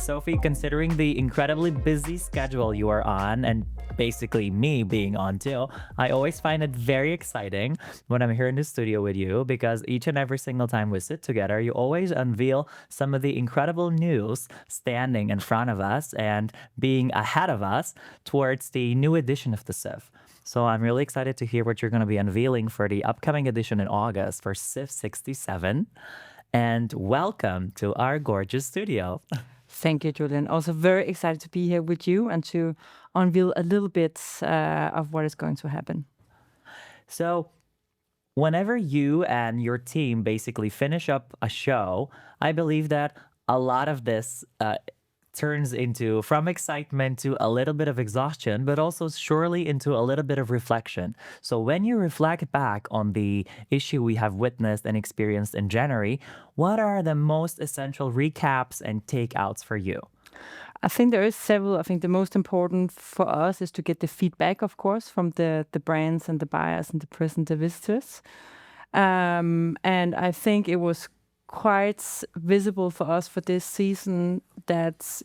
Sofie, considering the incredibly busy schedule you are on, and basically me being on too, I always find it very exciting when I'm here in the studio with you because each and every single time we sit together, you always unveil some of the incredible news standing in front of us and being ahead of us towards the new edition of the CIFF. So I'm really excited to hear what you're going to be unveiling for the upcoming edition in August for CIFF 67. And welcome to our gorgeous studio. Thank you, Julian. Also very excited to be here with you and to unveil a little bit of what is going to happen. So whenever you and your team basically finish up a show, I believe that a lot of this turns into from excitement to a little bit of exhaustion, but also surely into a little bit of reflection. So when you reflect back on the issue we have witnessed and experienced in January, what are the most essential recaps and takeouts for you? I think there is several. I think the most important for us is to get the feedback, of course, from the brands and the buyers and the press and the visitors. And I think it was quite visible for us for this season that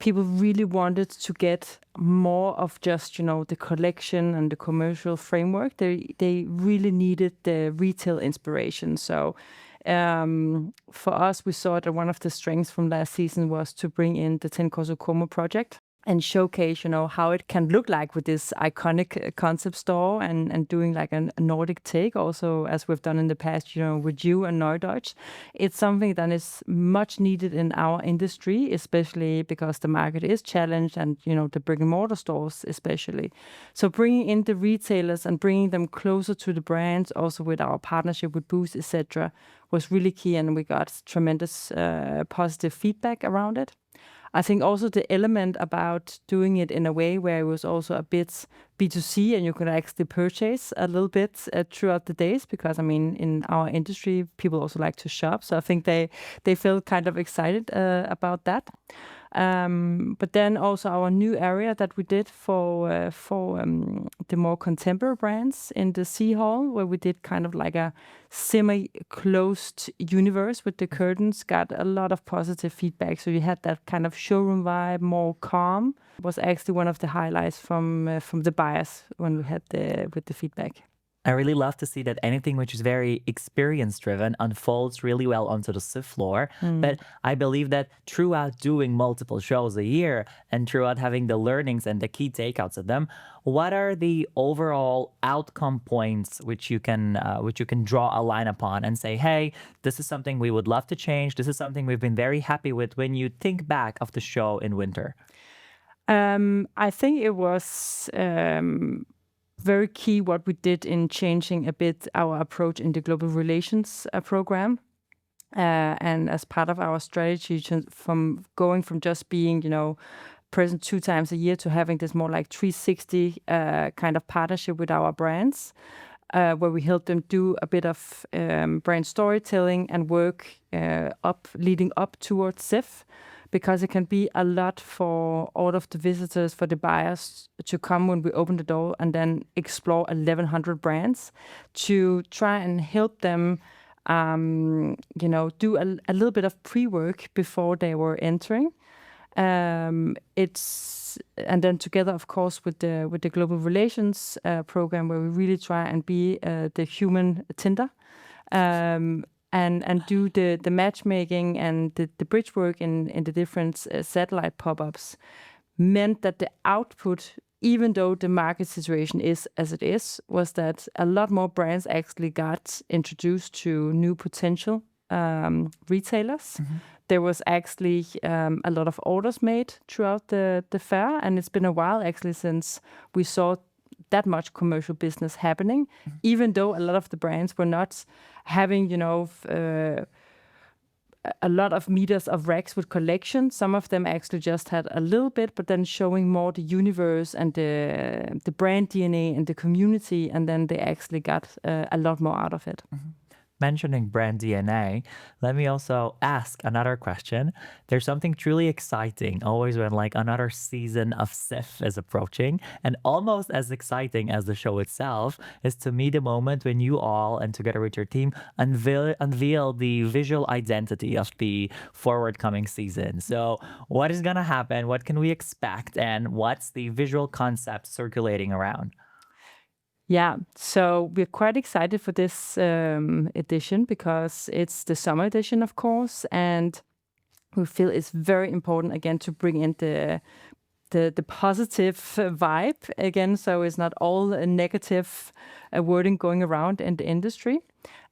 people really wanted to get more of just, the collection and the commercial framework. They really needed the retail inspiration. So for us, we saw that one of the strengths from last season was to bring in the Ten Corso Como project and showcase, how it can look like with this iconic concept store and doing like a Nordic take also, as we've done in the past, with you and Neudeutsch. It's something that is much needed in our industry, especially because the market is challenged and, the brick and mortar stores especially. So bringing in the retailers and bringing them closer to the brands, also with our partnership with Boost, etc., was really key, and we got tremendous positive feedback around it. I think also the element about doing it in a way where it was also a bit B2C and you could actually purchase a little bit throughout the days, because in our industry people also like to shop, so I think they felt kind of excited about that. But then also our new area that we did for the more contemporary brands in the Sea Hall, where we did kind of like a semi-closed universe with the curtains, got a lot of positive feedback. So you had that kind of showroom vibe, more calm. It was actually one of the highlights from the buyers when we had with the feedback. I really love to see that anything which is very experience-driven unfolds really well onto the CIFF floor. But I believe that throughout doing multiple shows a year and throughout having the learnings and the key takeouts of them, what are the overall outcome points which you can draw a line upon and say, hey, this is something we would love to change. This is something we've been very happy with when you think back of the show in winter? I think it was very key what we did in changing a bit our approach in the global relations program. And as part of our strategy from going from just being, present 2 times a year to having this more like 360 kind of partnership with our brands, where we help them do a bit of brand storytelling and work leading up towards CIFF. Because it can be a lot for all of the visitors, for the buyers to come when we open the door and then explore 1,100 brands, to try and help them, do a little bit of pre-work before they were entering. And then together, of course, with the global relations program, where we really try and be the human Tinder. And do the matchmaking and the bridge work in the different satellite pop-ups, meant that the output, even though the market situation is as it is, was that a lot more brands actually got introduced to new potential retailers. Mm-hmm. There was actually a lot of orders made throughout the fair, and it's been a while actually since we saw that much commercial business happening, even though a lot of the brands were not having, a lot of meters of racks with collection. Some of them actually just had a little bit, but then showing more the universe and the brand DNA and the community, and then they actually got a lot more out of it. Mm-hmm. mentioning brand DNA, let me also ask another question. There's something truly exciting always when like another season of CIFF is approaching, and almost as exciting as the show itself is to me the moment when you all and together with your team unveil the visual identity of the forward coming season. So what is gonna happen? What can we expect? And what's the visual concept circulating around? Yeah, so we're quite excited for this edition because it's the summer edition, of course, and we feel it's very important again to bring in the positive vibe again, so it's not all a negative wording going around in the industry.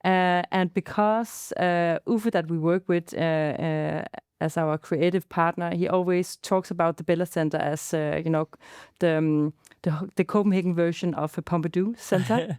And because Uffe that we work with as our creative partner, he always talks about the Bella Center as the Copenhagen version of a Pompidou Center.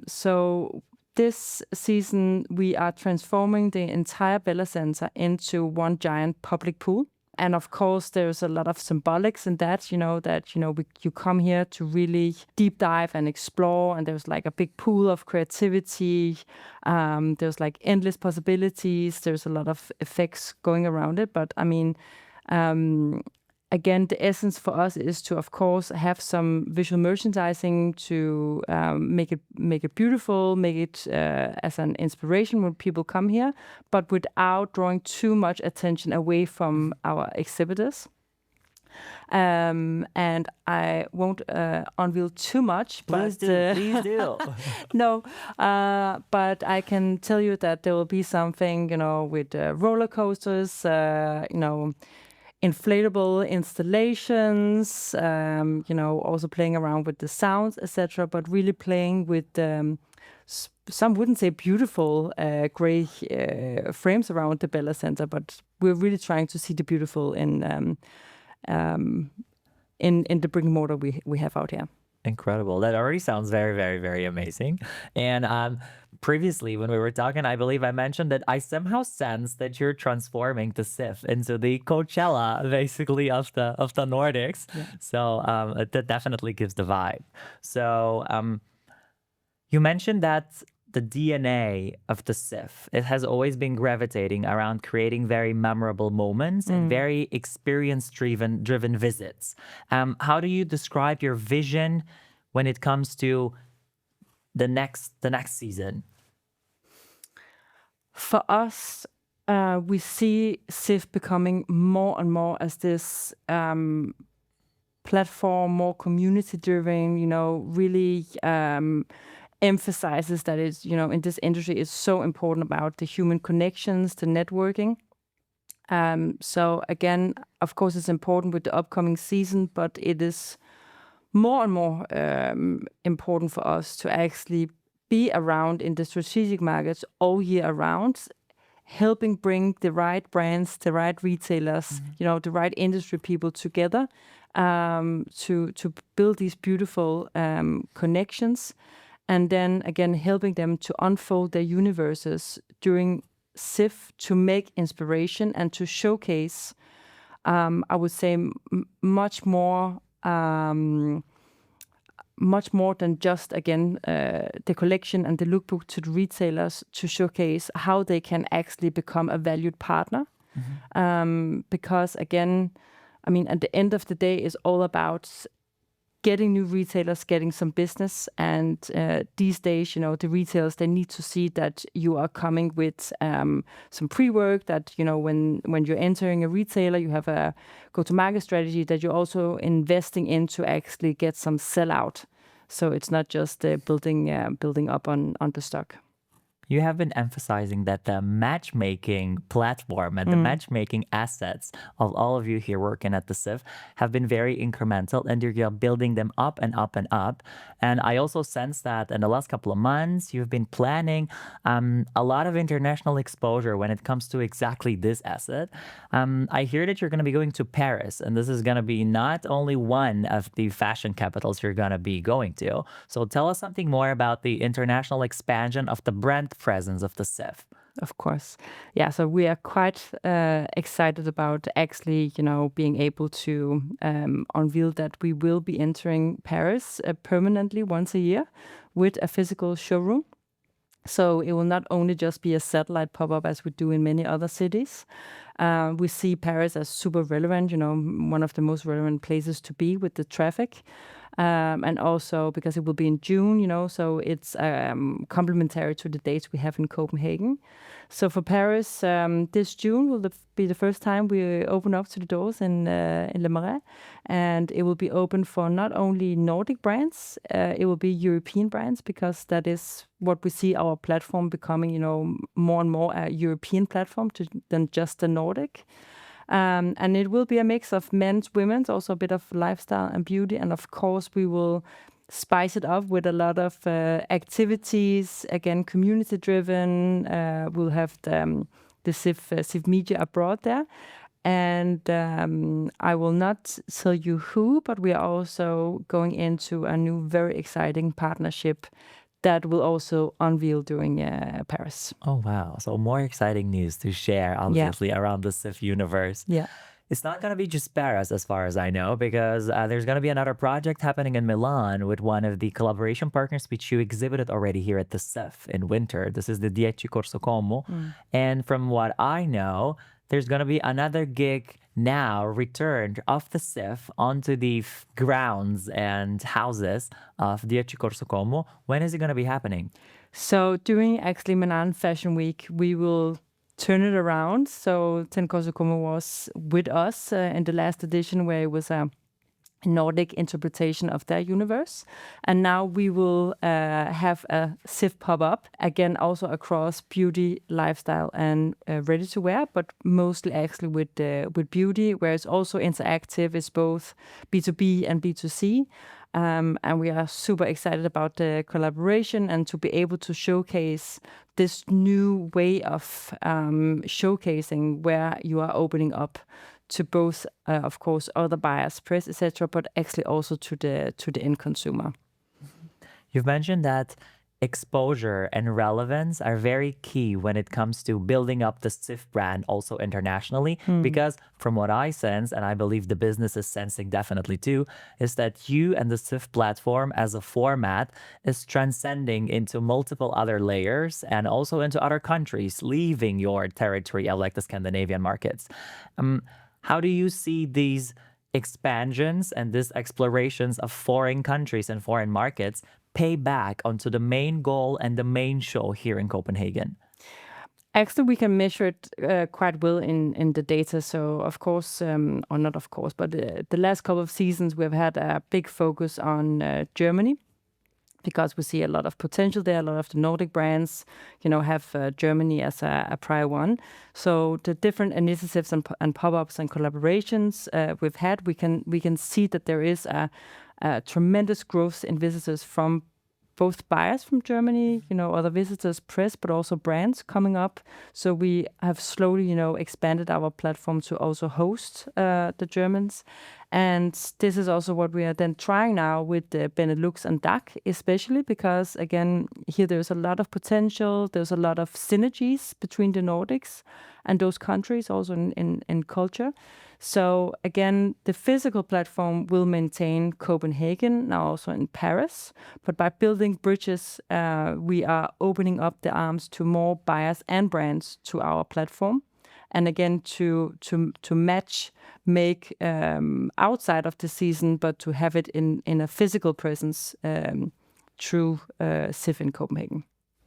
So this season we are transforming the entire Bella Center into one giant public pool. And of course, there's a lot of symbolics in that, you come here to really deep dive and explore. And there's like a big pool of creativity. There's like endless possibilities. There's a lot of effects going around it. But I mean, again, the essence for us is to, of course, have some visual merchandising to make it beautiful, make it as an inspiration when people come here, but without drawing too much attention away from our exhibitors. And I won't unveil too much, Please do. No, but I can tell you that there will be something, with roller coasters, inflatable installations, also playing around with the sounds, etc., but really playing with some wouldn't say beautiful gray frames around the Bella Center, but we're really trying to see the beautiful in the brick and mortar we have out here. Incredible. That already sounds very, very, very amazing. And previously, when we were talking, I believe I mentioned that I somehow sense that you're transforming the CIFF into the Coachella, basically, of the Nordics. Yeah. So that definitely gives the vibe. So you mentioned that the DNA of the CIFF, it has always been gravitating around creating very memorable moments and very experience-driven visits. How do you describe your vision when it comes to the next season? For us, we see CIFF becoming more and more as this platform, more community-driven, really emphasizes that it's, in this industry, it's so important about the human connections, the networking. So again, of course, it's important with the upcoming season, but it is more and more important for us to actually be around in the strategic markets all year around, helping bring the right brands, the right retailers, the right industry people together to build these beautiful connections. And then again, helping them to unfold their universes during CIFF to make inspiration and to showcase, I would say, much more than just, again, the collection and the lookbook to the retailers to showcase how they can actually become a valued partner. Because, again, I mean, at the end of the day, it's all about getting new retailers, getting some business. And these days, the retailers, they need to see that you are coming with some pre-work, that, when you're entering a retailer, you have a go-to-market strategy, that you're also investing in to actually get some sell-out. So it's not just building up on the stock. You have been emphasizing that the matchmaking platform and the matchmaking assets of all of you here working at the CIFF have been very incremental, and you're building them up and up and up. And I also sense that in the last couple of months, you've been planning a lot of international exposure when it comes to exactly this asset. I hear that you're going to be going to Paris, and this is going to be not only one of the fashion capitals you're going to be going to. So tell us something more about the international expansion of the brand presence of the CIFF. Of course. Yeah, so we are quite excited about actually, being able to unveil that we will be entering Paris permanently once a year with a physical showroom. So it will not only just be a satellite pop-up as we do in many other cities. We see Paris as super relevant, one of the most relevant places to be with the traffic. And also because it will be in June, so it's complementary to the dates we have in Copenhagen. So for Paris, this June will be the first time we open up to the doors in Le Marais. And it will be open for not only Nordic brands, it will be European brands, because that is what we see our platform becoming, more and more a European platform than just the Nordic. And it will be a mix of men's, women's, also a bit of lifestyle and beauty. And of course, we will spice it up with a lot of activities, again, community-driven. We'll have the CIFF Media abroad there. And I will not tell you who, but we are also going into a new, very exciting partnership that will also unveil during Paris. Oh, wow. So more exciting news to share, obviously, around the CIFF universe. Yeah. It's not going to be just Paris, as far as I know, because there's going to be another project happening in Milan with one of the collaboration partners which you exhibited already here at the CIFF in winter. This is the 10 Corso Como. And from what I know, there's going to be another gig now returned off the CIFF onto the grounds and houses of 10 Corso Como. When is it going to be happening? So during actually Milan Fashion Week, we will turn it around. So 10 Corso Como was with us in the last edition, where it was a Nordic interpretation of their universe. And now we will have a CIFF pop-up, again, also across beauty, lifestyle, and ready-to-wear, but mostly actually with beauty, where it's also interactive. It's both B2B and B2C. And we are super excited about the collaboration and to be able to showcase this new way of showcasing, where you are opening up to both, of course, other buyers, press, etc., but actually also to the end consumer. You've mentioned that exposure and relevance are very key when it comes to building up the CIFF brand also internationally, because from what I sense, and I believe the business is sensing definitely too, is that you and the CIFF platform as a format is transcending into multiple other layers and also into other countries, leaving your territory like the Scandinavian markets. How do you see these expansions and these explorations of foreign countries and foreign markets pay back onto the main goal and the main show here in Copenhagen? Actually, we can measure it quite well in the data. So, of course, or not of course, but the last couple of seasons, we've had a big focus on Germany, because we see a lot of potential there. A lot of the Nordic brands, have Germany as a prior one. So the different initiatives and pop-ups and collaborations we've had, we can see that there is a tremendous growth in visitors from both buyers from Germany, other visitors, press, but also brands coming up. So we have slowly, expanded our platform to also host the Germans. And this is also what we are then trying now with the Benelux and DACH, especially because, again, here there's a lot of potential. There's a lot of synergies between the Nordics and those countries, also in culture. So again, the physical platform will maintain Copenhagen, now also in Paris. But by building bridges, we are opening up the arms to more buyers and brands to our platform. And again, to make outside of the season, but to have it in a physical presence through CIFF in Copenhagen.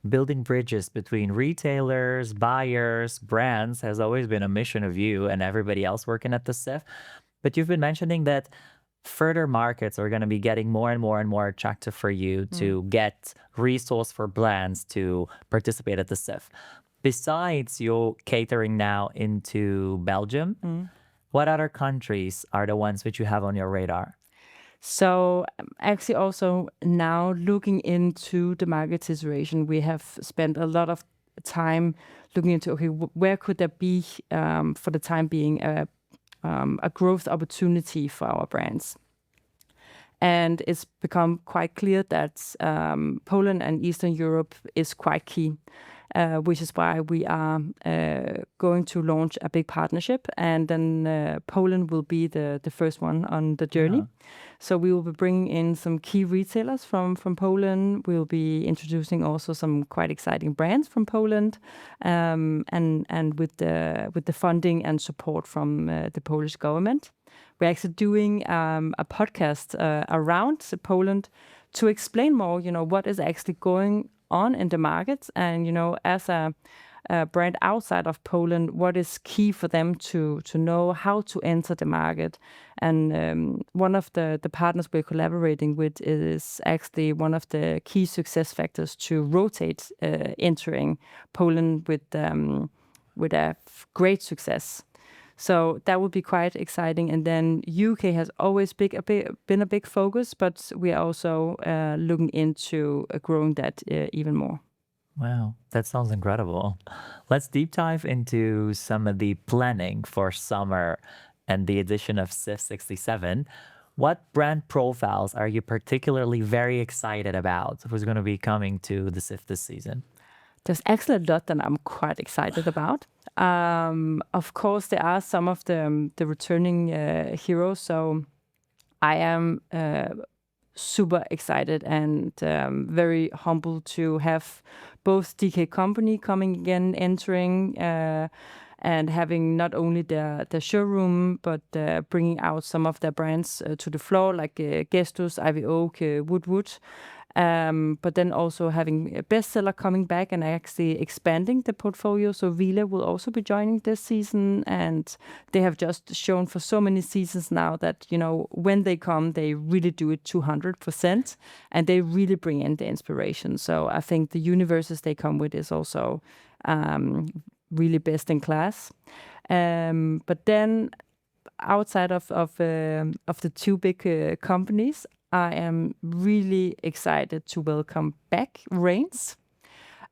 Building bridges between retailers, buyers, brands has always been a mission of you and everybody else working at the CIFF. But you've been mentioning that further markets are going to be getting more and more and more attractive for you to get resource for brands to participate at the CIFF. Besides your catering now into Belgium, what other countries are the ones which you have on your radar? So actually also now looking into the market situation, we have spent a lot of time looking into, okay, where could there be, for the time being, a growth opportunity for our brands? And it's become quite clear that Poland and Eastern Europe is quite key. which is why we are going to launch a big partnership. And then Poland will be the first one on the journey. So we will be bringing in some key retailers from Poland. We'll be introducing also some quite exciting brands from Poland, and with the funding and support from the Polish government. We're actually doing a podcast around Poland to explain more, what is actually going on in the market, and as a brand outside of Poland, what is key for them to know how to enter the market. And one of the partners we're collaborating with is actually one of the key success factors to rotate entering Poland with a great success. So that would be quite exciting. And then UK has always been a big focus, but we are also looking into growing that even more. Wow, that sounds incredible. Let's deep dive into some of the planning for summer and the edition of CIFF 67. What brand profiles are you particularly very excited about? Who's going to be coming to the CIFF this season? There's actually a lot that I'm quite excited about. Of course, there are some of the returning heroes. So I am super excited and very humbled to have both DK Company coming again, entering and having not only the showroom, but bringing out some of their brands to the floor, like Gestus, Ivy Oak, Woodwood. But then also having a Bestseller coming back and actually expanding the portfolio. So Vila will also be joining this season, and they have just shown for so many seasons now that, when they come, they really do it 200%, and they really bring in the inspiration. So I think the universes they come with is also really best in class. But then outside of the two big companies, I am really excited to welcome back Rains.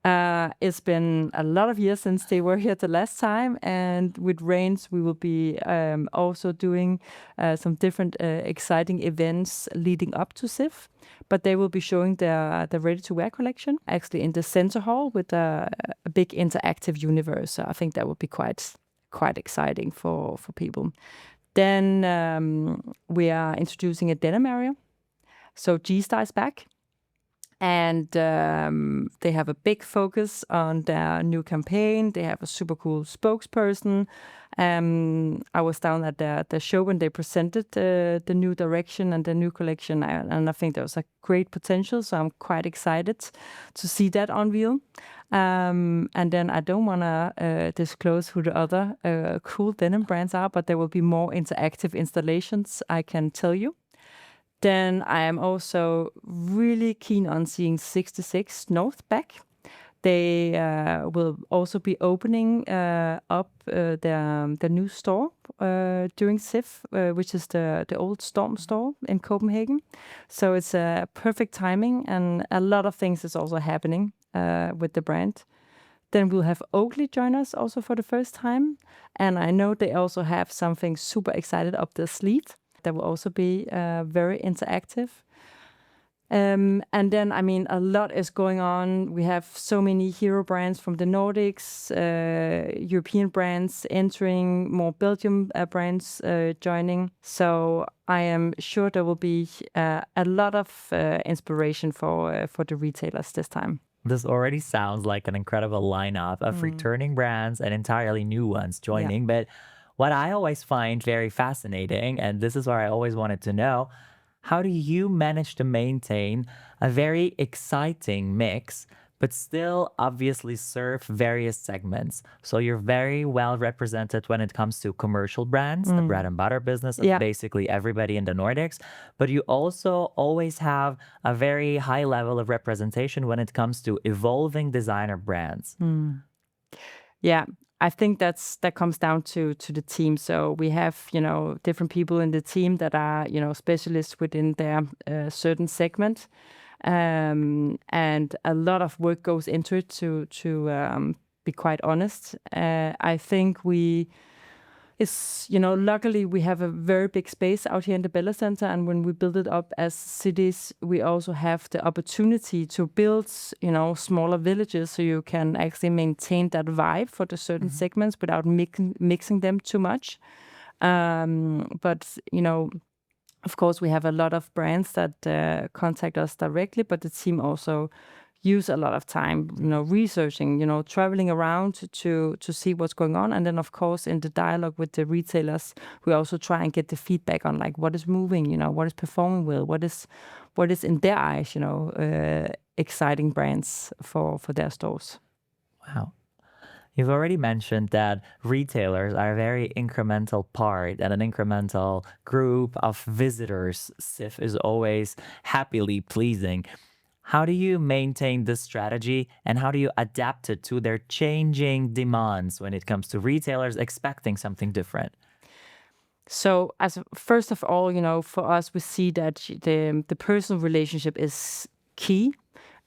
It's been a lot of years since they were here the last time, and with Rains we will be also doing some different exciting events leading up to CIFF. But they will be showing the ready-to-wear collection actually in the center hall with a big interactive universe. So I think that will be quite exciting for people. Then we are introducing a denim area. So G-Star is back, and they have a big focus on their new campaign. They have a super cool spokesperson. I was down at the show when they presented the new direction and the new collection, and I think there was a great potential. So I'm quite excited to see that unveil. And then I don't want to disclose who the other cool denim brands are, but there will be more interactive installations, I can tell you. Then I am also really keen on seeing 66 North back. They will also be opening up their new store during CIFF, which is the old Storm store in Copenhagen. So it's a perfect timing, and a lot of things is also happening with the brand. Then we'll have Oakley join us also for the first time. And I know they also have something super excited up their sleeve that will also be very interactive. And then, a lot is going on. We have so many hero brands from the Nordics, European brands entering, more Belgium brands joining. So I am sure there will be a lot of inspiration for the retailers this time. This already sounds like an incredible lineup of returning brands and entirely new ones joining. Yeah. But what I always find very fascinating, and this is where I always wanted to know, how do you manage to maintain a very exciting mix, but still obviously serve various segments? So you're very well represented when it comes to commercial brands, the bread and butter business of basically everybody in the Nordics, but you also always have a very high level of representation when it comes to evolving designer brands. Yeah, I think that comes down to the team. So we have, different people in the team that are, specialists within their certain segment. And a lot of work goes into it to be quite honest. I think we is, luckily we have a very big space out here in the Bella Center, and when we build it up as cities, we also have the opportunity to build, smaller villages, so you can actually maintain that vibe for the certain segments without mixing them too much. But of course, we have a lot of brands that contact us directly, but the team also use a lot of time, researching, traveling around to see what's going on. And then, of course, in the dialogue with the retailers, we also try and get the feedback on like what is moving, what is performing well, what is in their eyes, exciting brands for their stores. Wow. You've already mentioned that retailers are a very incremental part and an incremental group of visitors. CIFF is always happily pleasing. How do you maintain this strategy and how do you adapt it to their changing demands when it comes to retailers expecting something different? So, as first of all, for us, we see that the personal relationship is key.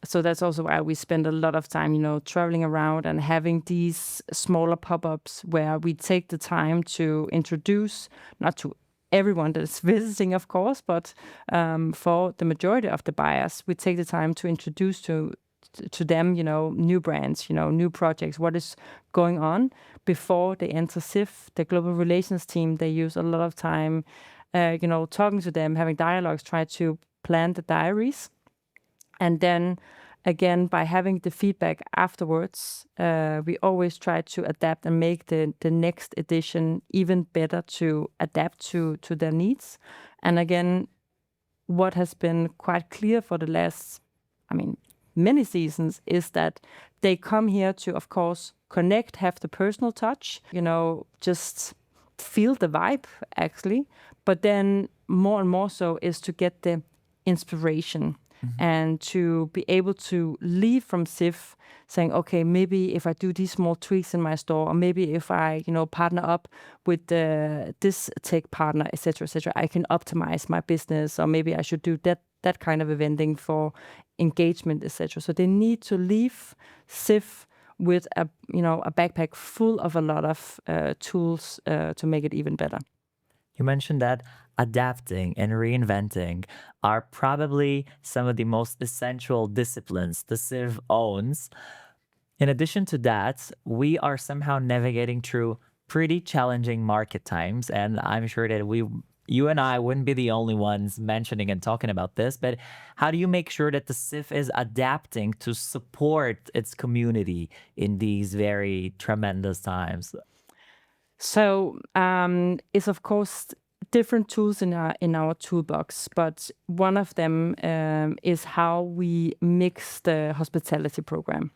So that's also why we spend a lot of time, traveling around and having these smaller pop-ups where we take the time to introduce, not to everyone that is visiting, of course, but for the majority of the buyers, we take the time to introduce to them, new brands, new projects, what is going on before they enter CIFF. The global relations team, they use a lot of time, talking to them, having dialogues, try to plan the diaries. And then again, by having the feedback afterwards, we always try to adapt and make the next edition even better to adapt to their needs. And again, what has been quite clear for the last, many seasons is that they come here to, of course, connect, have the personal touch, just feel the vibe actually. But then more and more so is to get the inspiration. And to be able to leave from CIFF saying, okay, maybe if I do these small tweaks in my store, or maybe if I, partner up with this tech partner, etc., I can optimize my business, or maybe I should do that kind of eventing for engagement, etc. So they need to leave CIFF with a backpack full of a lot of tools to make it even better. You mentioned that adapting and reinventing are probably some of the most essential disciplines the CIFF owns. In addition to that, we are somehow navigating through pretty challenging market times, and I'm sure that you and I wouldn't be the only ones mentioning and talking about this, but how do you make sure that the CIFF is adapting to support its community in these very tremendous times? So it's of course different tools in our toolbox, but one of them is how we mix the hospitality program.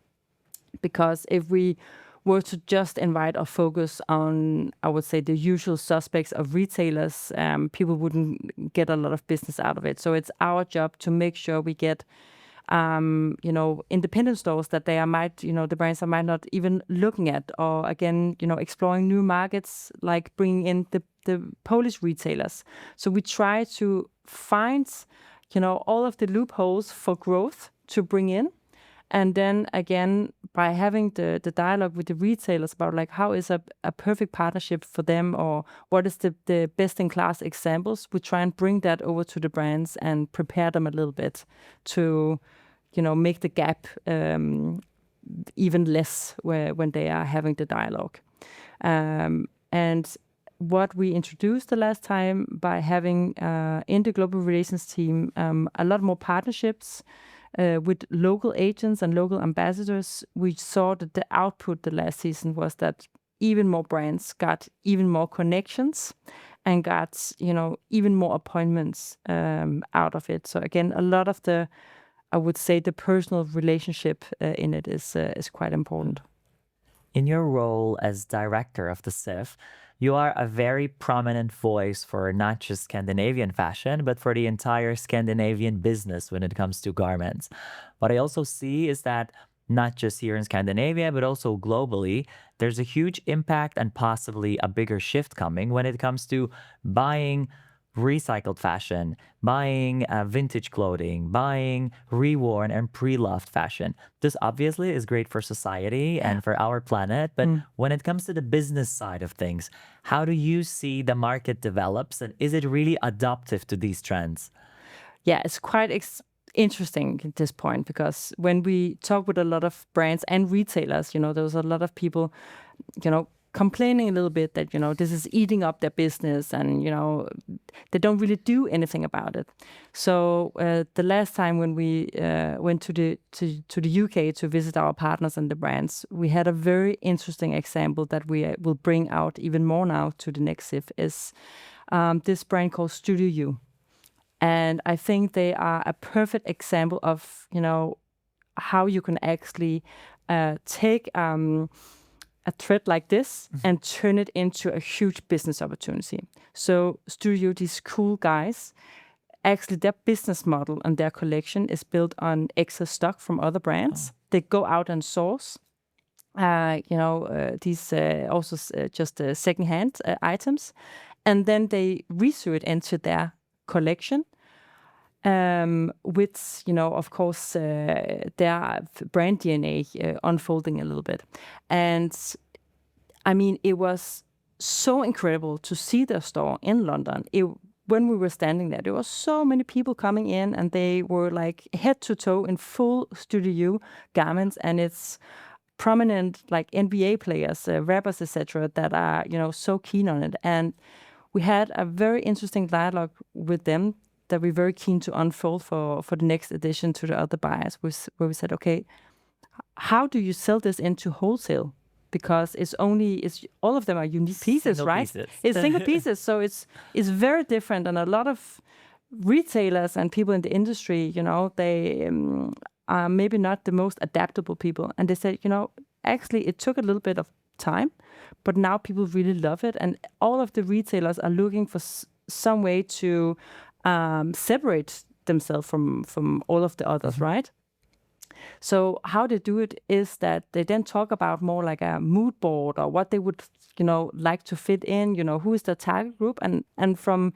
Because if we were to just invite or focus on, I would say, the usual suspects of retailers, people wouldn't get a lot of business out of it. So it's our job to make sure we get independent stores that the brands are might not even looking at, or again, exploring new markets, like bringing in the Polish retailers. So we try to find, all of the loopholes for growth to bring in. And then again, by having the dialogue with the retailers about like how is a perfect partnership for them, or what is the best in class examples, we try and bring that over to the brands and prepare them a little bit to, make the gap even less when they are having the dialogue. And what we introduced the last time by having in the global relations team a lot more partnerships with local agents and local ambassadors, we saw that the output the last season was that even more brands got even more connections and got, even more appointments out of it. So again, a lot of I would say the personal relationship in it is quite important. In your role as director of the CIFF, you are a very prominent voice for not just Scandinavian fashion, but for the entire Scandinavian business when it comes to garments. What I also see is that not just here in Scandinavia, but also globally, there's a huge impact and possibly a bigger shift coming when it comes to buying recycled fashion, buying vintage clothing, buying reworn and pre-loved fashion. This obviously is great for society and for our planet, but when it comes to the business side of things, how do you see the market develops, and is it really adaptive to these trends? Yeah, it's quite interesting at this point, because when we talk with a lot of brands and retailers, there was a lot of people, complaining a little bit that, this is eating up their business, and, they don't really do anything about it. So the last time when we went to the UK to visit our partners and the brands, we had a very interesting example that we will bring out even more now to the next CIFF, is this brand called Studio U. And I think they are a perfect example of, how you can actually take a thread like this and turn it into a huge business opportunity. So Studio, these cool guys, actually their business model and their collection is built on excess stock from other brands. They go out and source, these also just secondhand items, and then they resew it into their collection, with, of course, their brand DNA unfolding a little bit. And I mean, it was so incredible to see their store in London. When we were standing there were so many people coming in, and they were like head to toe in full Studio garments, and it's prominent like NBA players, rappers, etc., that are, so keen on it. And we had a very interesting dialogue with them that we're very keen to unfold for the next edition to the other buyers, where we said, okay, how do you sell this into wholesale? Because it's all of them are unique pieces, Single right? pieces. It's single pieces, so it's very different. And a lot of retailers and people in the industry, they are maybe not the most adaptable people. And they said, actually it took a little bit of time, but now people really love it, and all of the retailers are looking for some way to separate themselves from all of the others, right? So how they do it is that they then talk about more like a mood board, or what they would, like to fit in, who is the target group, and from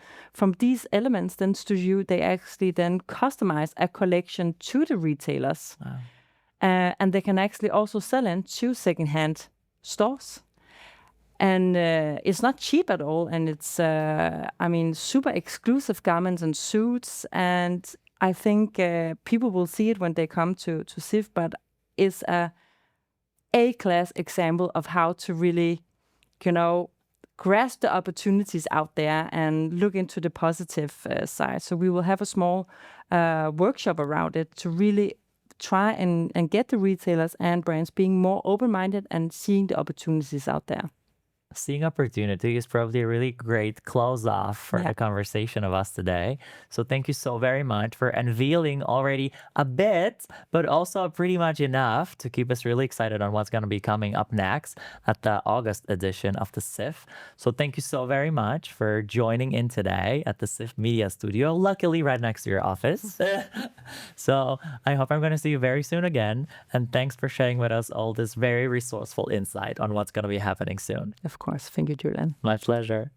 these elements, then Studio, they actually then customize a collection to the retailers. Wow. And they can actually also sell into secondhand stores. And it's not cheap at all, and it's super exclusive garments and suits, and I think people will see it when they come to CIFF, but it's a class example of how to really, grasp the opportunities out there and look into the positive side. So we will have a small workshop around it to really try and get the retailers and brands being more open-minded and seeing the opportunities out there. Seeing opportunity is probably a really great close off for the conversation of us today. So thank you so very much for unveiling already a bit, but also pretty much enough to keep us really excited on what's going to be coming up next at the August edition of the CIFF. So thank you so very much for joining in today at the CIFF Media Studio, luckily right next to your office. So I hope I'm going to see you very soon again. And thanks for sharing with us all this very resourceful insight on what's going to be happening soon. Of course. Thank you, Julian. My pleasure.